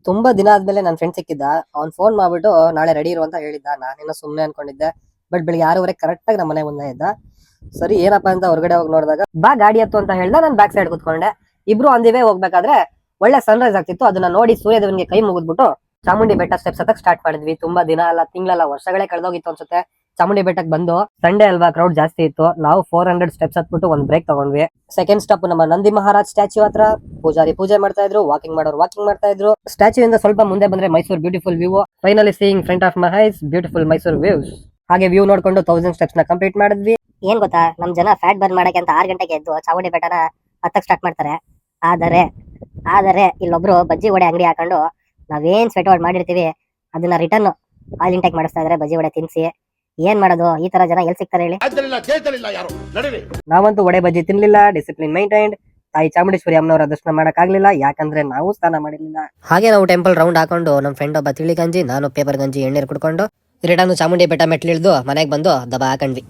ತುಂಬಾ ದಿನ ಆದ್ಮೇಲೆ ನನ್ನ ಫ್ರೆಂಡ್ ಸಿಕ್ಕಿದ್ದ. ಅವ್ನ್ ಫೋನ್ ಮಾಡ್ಬಿಟ್ಟು ನಾಳೆ ರೆಡಿ ಇರು ಅಂತ ಹೇಳಿದ್ದ. ನಾನೇನೋ ಸುಮ್ನೆ ಅನ್ಕೊಂಡಿದ್ದೆ. ಬಟ್ ಬೆಳಿಗ್ಗೆ 6:30 ಕರೆಕ್ಟ್ ಆಗಿ ನಮ್ಮ ಮನೆ ಮುಂದೆ ಇದ್ದ. ಸರಿ ಏನಪ್ಪಾ ಅಂತ ಹೊರಗಡೆ ಹೋಗಿ ನೋಡಿದಾಗ ಬಾ ಗಾಡಿ ಹತ್ತು ಅಂತ ಹೇಳ್ದ. ನಾನು ಬ್ಯಾಕ್ ಸೈಡ್ ಕುತ್ಕೊಂಡೆ. ಇಬ್ರು ಆನ್ ದಿ ವೇ ಹೋಗ್ಬೇಕಾದ್ರೆ ಒಳ್ಳೆ ಸನ್ರೈಸ್ ಆಗ್ತಿತ್ತು. ಅದನ್ನ ನೋಡಿ ಸೂರ್ಯದೇವನಿಗೆ ಕೈ ಮುಗಿದ್ಬಿಟ್ಟು ಚಾಮುಂಡಿ ಬೆಟ್ಟ ಸ್ಟೆಪ್ಸ್ ಹತ್ತಕ್ ಸ್ಟಾರ್ಟ್ ಮಾಡಿದ್ವಿ. ತುಂಬಾ ದಿನ ಅಲ್ಲ, ತಿಂಗಳಲ್ಲ, ವರ್ಷಗಳೇ ಕಳೆದೋಗಿತ್ತು ಅನ್ಸುತ್ತೆ ಚಾಮುಂಡಿ ಬೆಟ್ಟಕ್ಕೆ ಬಂದು. ಸಂಡೇ ಅಲ್ವಾ, ಕ್ರೌಡ್ ಜಾಸ್ತಿ ಇತ್ತು. ನಾವು 400 ಸ್ಟೆಪ್ಸ್ ಹತ್ಬಿಟ್ಟು ಒಂದ್ ಬ್ರೇಕ್ ತಗೊಂಡ್ವಿ. ಸೆಕೆಂಡ್ ಸ್ಟಾಪ್ ನಮ್ಮ ನಂದಿ ಮಹಾರಾಜ್ ಸ್ಟ್ಯಾಚ್ಯೂ ಹತ್ರ. ಪೂಜಾರಿ ಪೂಜೆ ಮಾಡ್ತಾ ಇದ್ರು, ವಾಕಿಂಗ್ ಮಾಡೋರು ವಾಕಿಂಗ್ ಮಾಡ್ತಾ ಇದ್ರು. ಸ್ಟ್ಯಾಚ್ಯೂ ಇಂದ ಸ್ವಲ್ಪ ಮುಂದೆ ಬಂದ್ರೆ Mysuru beautiful view. Finally seeing front of my ice beautiful Mysuru views. ಹಾಗೆ ವ್ಯೂ ನೋಡ್ಕೊಂಡು 1000 ಸ್ಟೆಪ್ಸ್ ನ ಕಂಪ್ಲೀಟ್ ಮಾಡಿದ್ವಿ. ಏನ್ ಗೊತ್ತಾ, ನಮ್ ಜನ ಫ್ಯಾಟ್ ಬರ್ನ್ ಮಾಡಕ್ಕೆ ಅಂತ 6 ಗಂಟೆಗೆ ಎದ್ದು ಚಾಮುಂಡಿ ಬೆಟ್ಟನ ಹತ್ತಕ್ ಸ್ಟಾರ್ಟ್ ಮಾಡ್ತಾರೆ. ಆದರೆ ಇಲ್ಲೊಬ್ರು ಬಜ್ಜಿ ವಡೆ ಅಂಗಡಿ ಹಾಕೊಂಡು ನಾವೇನ್ ಸ್ವೆಟ್ ಔಟ್ ಮಾಡಿರ್ತೀವಿ ಅದನ್ನ ರಿಟರ್ನ್ ಆಯಿಲ್ ಇಂಟೇಕ್ ಮಾಡಿಸ್ತಾ ಇದಾರೆ. ಬಜ್ಜಿ ವಡೆ ತಿನ್ಸಿ ಏನ್ ಮಾಡೋದು, ಈ ತರ ಜನ ಎಲ್ಲಿ ಸಿಗ್ತಾರೆ ಹೇಳಿ. ನಾವಂತೂ ವಡೆ ಬಜ್ಜಿ ತಿನ್ಲಿಲ್ಲ. Discipline maintained. ತಾಯಿ ಚಾಮುಂಡೇಶ್ವರಿ ಅಮ್ಮನವರ ದರ್ಶನ ಮಾಡಕ್ ಆಗ್ಲಿಲ್ಲ, ಯಾಕಂದ್ರೆ ನಾವು ಸ್ನಾನ ಮಾಡಿರ್ಲಿಲ್ಲ. ಹಾಗೆ ನಾವು ಟೆಂಪಲ್ ರೌಂಡ್ ಹಾಕೊಂಡು ನಮ್ ಫ್ರೆಂಡ್ ಒಬ್ಬ ತಿಳಿ ಗಂಜಿ, ನಾನು ಪೇಪರ್ ಗಂಜಿ ಎಣ್ಣೀರು ಕುಡ್ಕೊಂಡು ರಿಟರ್ನ್ ಚಾಮುಂಡಿ ಬೆಟ್ಟ ಮೆಟ್ಲಿಳಿದು ಮನೆಗೆ ಬಂದು ದಬಾ ಹಾಕೊಂಡ್ವಿ.